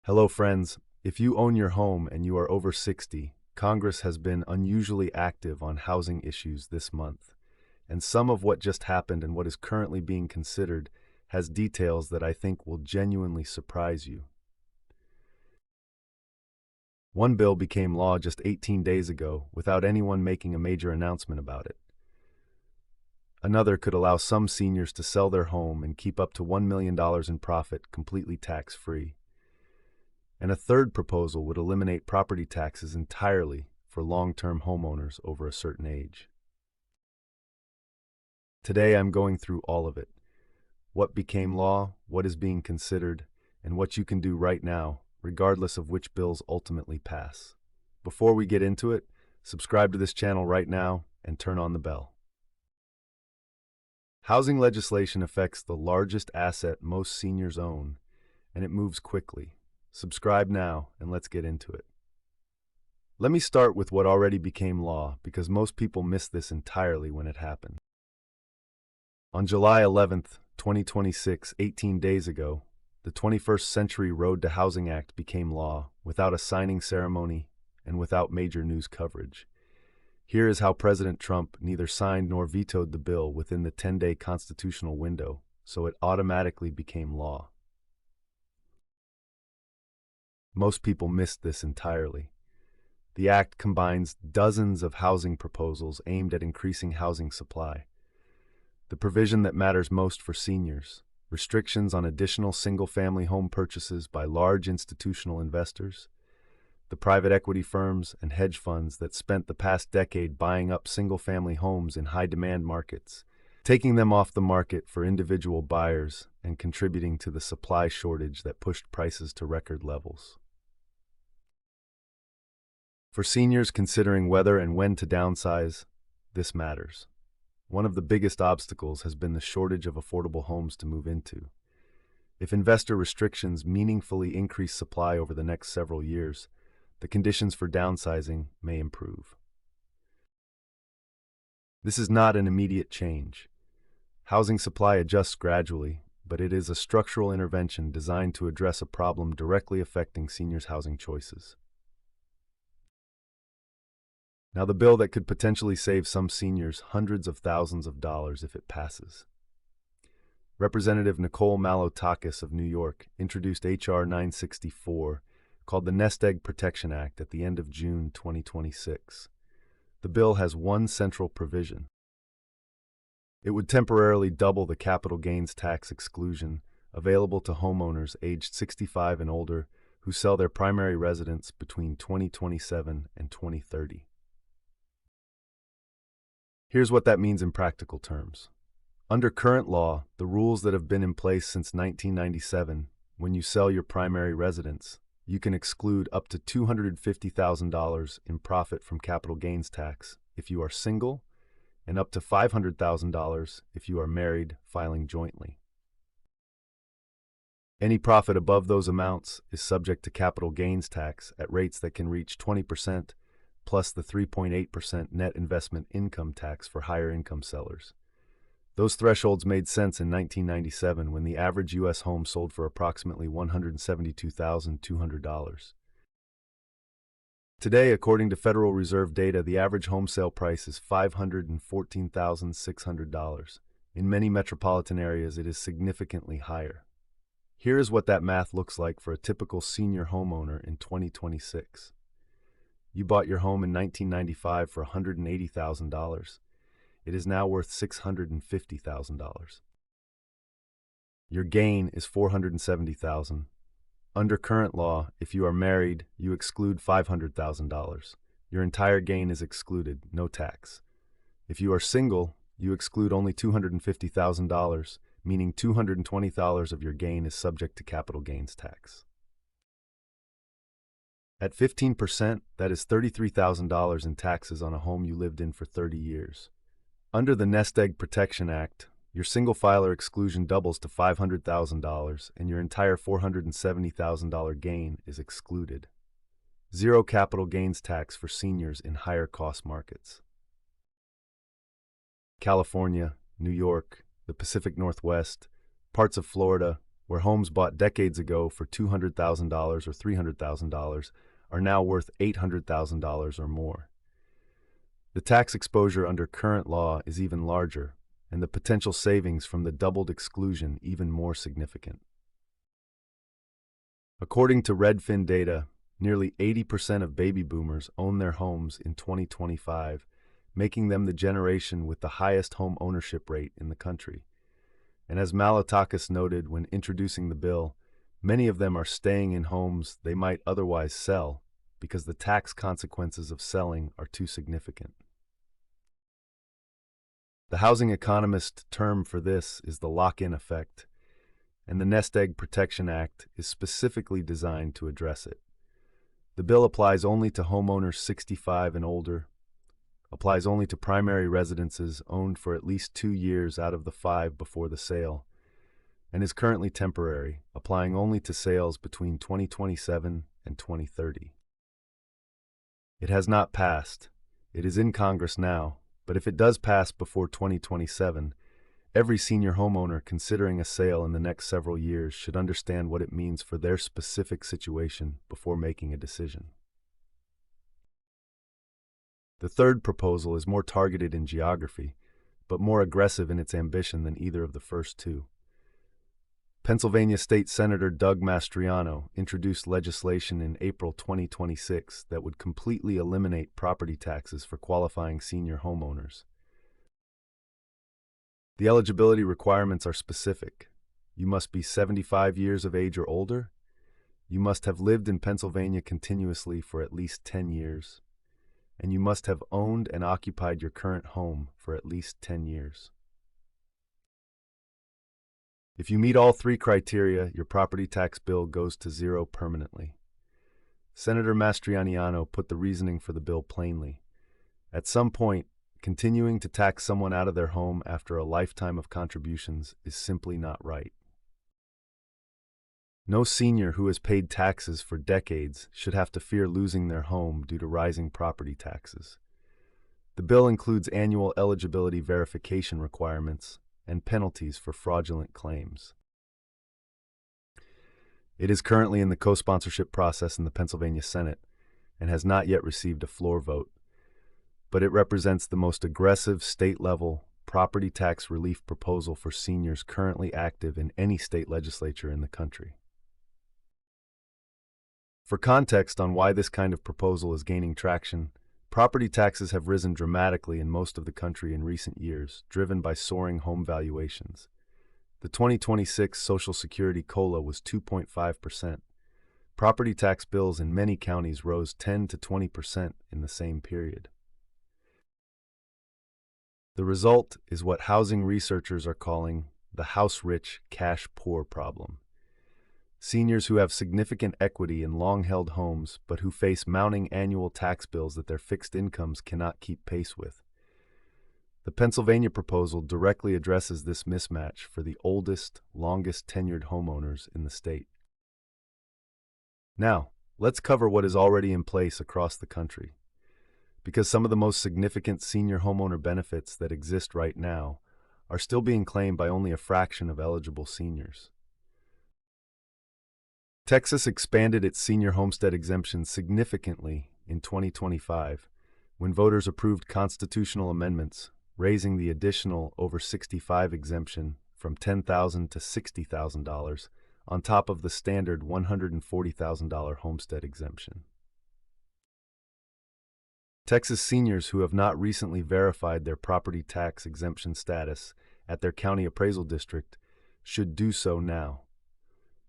Hello, friends. If you own your home and you are over 60, Congress has been unusually active on housing issues this month. And some of what just happened and what is currently being considered has details that I think will genuinely surprise you. One bill became law just 18 days ago without anyone making a major announcement about it. Another could allow some seniors to sell their home and keep up to $1 million in profit completely tax-free. And a third proposal would eliminate property taxes entirely for long-term homeowners over a certain age. Today I'm going through all of it. What became law, what is being considered, and what you can do right now, regardless of which bills ultimately pass. Before we get into it, subscribe to this channel right now and turn on the bell. Housing legislation affects the largest asset most seniors own, and it moves quickly. Subscribe now, and let's get into it. Let me start with what already became law, because most people missed this entirely when it happened. On July 11th, 2026, 18 days ago, the 21st Century Road to Housing Act became law, without a signing ceremony and without major news coverage. Here is how President Trump neither signed nor vetoed the bill within the 10-day constitutional window, so it automatically became law. Most people missed this entirely. The act combines dozens of housing proposals aimed at increasing housing supply. The provision that matters most for seniors, restrictions on additional single-family home purchases by large institutional investors, the private equity firms and hedge funds that spent the past decade buying up single-family homes in high-demand markets, taking them off the market for individual buyers and contributing to the supply shortage that pushed prices to record levels. For seniors considering whether and when to downsize, this matters. One of the biggest obstacles has been the shortage of affordable homes to move into. If investor restrictions meaningfully increase supply over the next several years, the conditions for downsizing may improve. This is not an immediate change. Housing supply adjusts gradually, but it is a structural intervention designed to address a problem directly affecting seniors' housing choices. Now, the bill that could potentially save some seniors hundreds of thousands of dollars if it passes. Representative Nicole Malliotakis of New York introduced H.R. 964, called the Nest Egg Protection Act, at the end of June 2026. The bill has one central provision. It would temporarily double the capital gains tax exclusion available to homeowners aged 65 and older who sell their primary residence between 2027 and 2030. Here's what that means in practical terms. Under current law, the rules that have been in place since 1997, when you sell your primary residence, you can exclude up to $250,000 in profit from capital gains tax if you are single, and up to $500,000 if you are married filing jointly. Any profit above those amounts is subject to capital gains tax at rates that can reach 20%, plus the 3.8% net investment income tax for higher income sellers. Those thresholds made sense in 1997 when the average U.S. home sold for approximately $172,200. Today, according to Federal Reserve data, the average home sale price is $514,600. In many metropolitan areas, it is significantly higher. Here is what that math looks like for a typical senior homeowner in 2026. You bought your home in 1995 for $180,000. It is now worth $650,000. Your gain is $470,000. Under current law, if you are married, you exclude $500,000. Your entire gain is excluded, no tax. If you are single, you exclude only $250,000, meaning $220,000 of your gain is subject to capital gains tax. At 15%, that is $33,000 in taxes on a home you lived in for 30 years. Under the Nest Egg Protection Act, your single filer exclusion doubles to $500,000 and your entire $470,000 gain is excluded. Zero capital gains tax for seniors in higher cost markets. California, New York, the Pacific Northwest, parts of Florida, where homes bought decades ago for $200,000 or $300,000 are now worth $800,000 or more. The tax exposure under current law is even larger, and the potential savings from the doubled exclusion even more significant. According to Redfin data, nearly 80% of baby boomers own their homes in 2025, making them the generation with the highest home ownership rate in the country. And as Malotakis noted when introducing the bill, many of them are staying in homes they might otherwise sell because the tax consequences of selling are too significant. The housing economist term for this is the lock-in effect, and the Nest Egg Protection Act is specifically designed to address it. The bill applies only to homeowners 65 and older, applies only to primary residences owned for at least 2 years out of the 5 before the sale, and is currently temporary, applying only to sales between 2027 and 2030. It has not passed. It is in Congress now, but if it does pass before 2027, every senior homeowner considering a sale in the next several years should understand what it means for their specific situation before making a decision. The third proposal is more targeted in geography, but more aggressive in its ambition than either of the first two. Pennsylvania State Senator Doug Mastriano introduced legislation in April 2026 that would completely eliminate property taxes for qualifying senior homeowners. The eligibility requirements are specific. You must be 75 years of age or older. You must have lived in Pennsylvania continuously for at least 10 years. And you must have owned and occupied your current home for at least 10 years. If you meet all three criteria, your property tax bill goes to zero permanently. Senator Mastriano put the reasoning for the bill plainly. At some point, continuing to tax someone out of their home after a lifetime of contributions is simply not right. No senior who has paid taxes for decades should have to fear losing their home due to rising property taxes. The bill includes annual eligibility verification requirements and penalties for fraudulent claims. It is currently in the co-sponsorship process in the Pennsylvania Senate and has not yet received a floor vote, but it represents the most aggressive state-level property tax relief proposal for seniors currently active in any state legislature in the country. For context on why this kind of proposal is gaining traction, property taxes have risen dramatically in most of the country in recent years, driven by soaring home valuations. The 2026 Social Security COLA was 2.5%. Property tax bills in many counties rose 10 to 20% in the same period. The result is what housing researchers are calling the house-rich, cash-poor problem. Seniors who have significant equity in long-held homes but who face mounting annual tax bills that their fixed incomes cannot keep pace with. The Pennsylvania proposal directly addresses this mismatch for the oldest, longest-tenured homeowners in the state. Now, let's cover what is already in place across the country, because some of the most significant senior homeowner benefits that exist right now are still being claimed by only a fraction of eligible seniors. Texas expanded its senior homestead exemption significantly in 2025 when voters approved constitutional amendments raising the additional over 65 exemption from $10,000 to $60,000 on top of the standard $140,000 homestead exemption. Texas seniors who have not recently verified their property tax exemption status at their county appraisal district should do so now.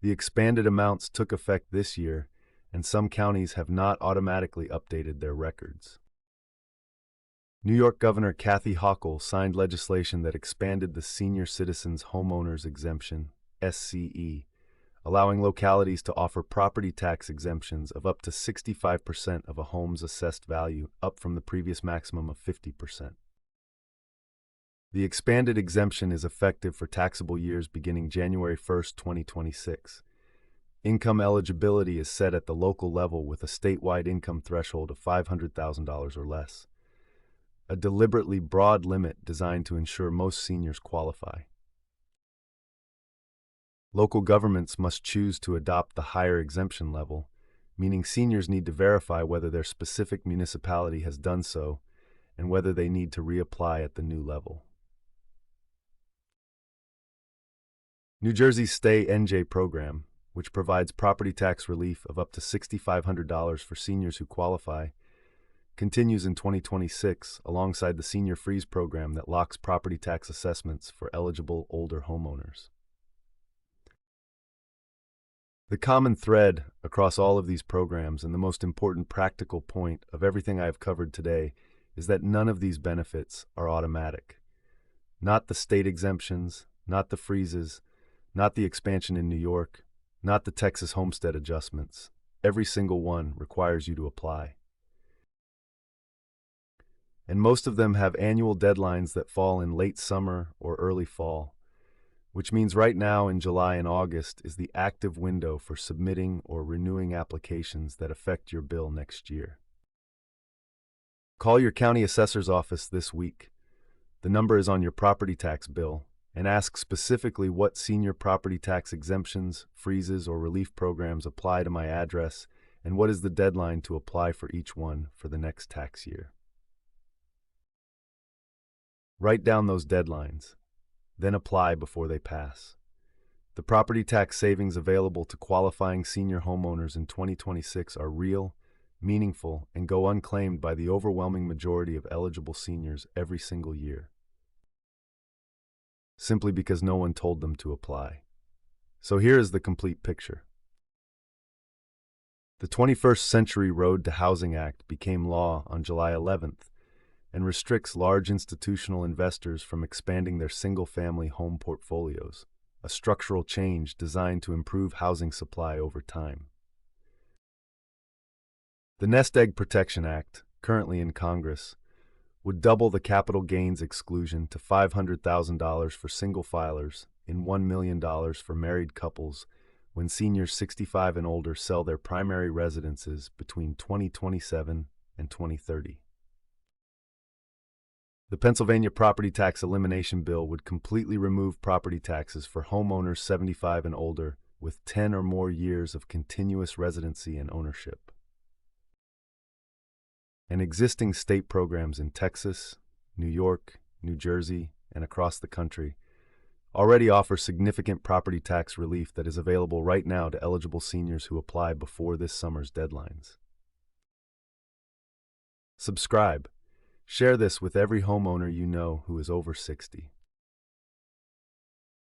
The expanded amounts took effect this year, and some counties have not automatically updated their records. New York Governor Kathy Hochul signed legislation that expanded the Senior Citizens Homeowners Exemption, SCE, allowing localities to offer property tax exemptions of up to 65% of a home's assessed value, up from the previous maximum of 50%. The expanded exemption is effective for taxable years beginning January 1, 2026. Income eligibility is set at the local level with a statewide income threshold of $500,000 or less, a deliberately broad limit designed to ensure most seniors qualify. Local governments must choose to adopt the higher exemption level, meaning seniors need to verify whether their specific municipality has done so and whether they need to reapply at the new level. New Jersey's Stay NJ program, which provides property tax relief of up to $6,500 for seniors who qualify, continues in 2026 alongside the Senior Freeze program that locks property tax assessments for eligible older homeowners. The common thread across all of these programs and the most important practical point of everything I have covered today is that none of these benefits are automatic. Not the state exemptions, not the freezes, not the expansion in New York, not the Texas homestead adjustments. Every single one requires you to apply. And most of them have annual deadlines that fall in late summer or early fall, which means right now in July and August is the active window for submitting or renewing applications that affect your bill next year. Call your county assessor's office this week. The number is on your property tax bill, and ask specifically what senior property tax exemptions, freezes, or relief programs apply to my address and what is the deadline to apply for each one for the next tax year. Write down those deadlines, then apply before they pass. The property tax savings available to qualifying senior homeowners in 2026 are real, meaningful, and go unclaimed by the overwhelming majority of eligible seniors every single year, simply because no one told them to apply. So here is the complete picture. The 21st Century Road to Housing Act became law on July 11th and restricts large institutional investors from expanding their single-family home portfolios, a structural change designed to improve housing supply over time. The Nest Egg Protection Act, currently in Congress, would double the capital gains exclusion to $500,000 for single filers and $1 million for married couples when seniors 65 and older sell their primary residences between 2027 and 2030. The Pennsylvania Property Tax Elimination Bill would completely remove property taxes for homeowners 75 and older with 10 or more years of continuous residency and ownership. And existing state programs in Texas, New York, New Jersey, and across the country already offer significant property tax relief that is available right now to eligible seniors who apply before this summer's deadlines. Subscribe. Share this with every homeowner you know who is over 60.